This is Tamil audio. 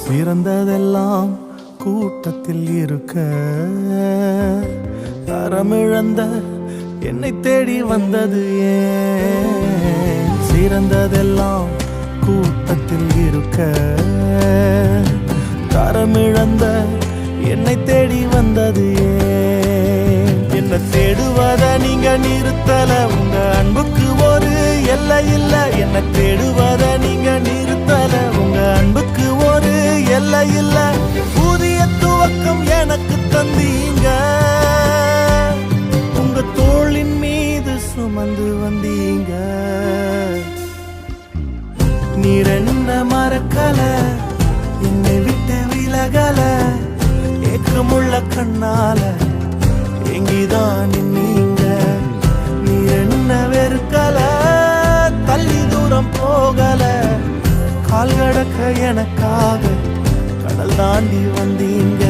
சிறந்ததெல்லாம் கூட்டத்தில் இருக்க தரமிழந்த என்னை தேடி வந்தது ஏன்? சிறந்ததெல்லாம் கூட்டத்தில் இருக்க தரமிழந்த என்னை தேடி வந்தது ஏன்? என்ன தேடுவத நீங்க நிறுத்தல, உங்க அன்புக்கு ஒரு எல்லை இல்ல. என்ன தேடுவத நீங்க நிறுத்தல, உங்க அன்புக்கு ஒரு எல்லை இல்ல. புதிய துவக்கம் எனக்கு தந்தீங்க, உங்க தோளின் மீது சுமந்து வந்தீங்க. நீர் என்ன மறக்கல, என்னை விட்டு விலகல, ஏக்கமுள்ள கண்ணால எங்கிதான் நீங்க. நீர் என்ன வெறுக்கல, தள்ளி தூரம் போகல, கால் கடக்க எனக்காக கடல் தாண்டி வந்தீங்க.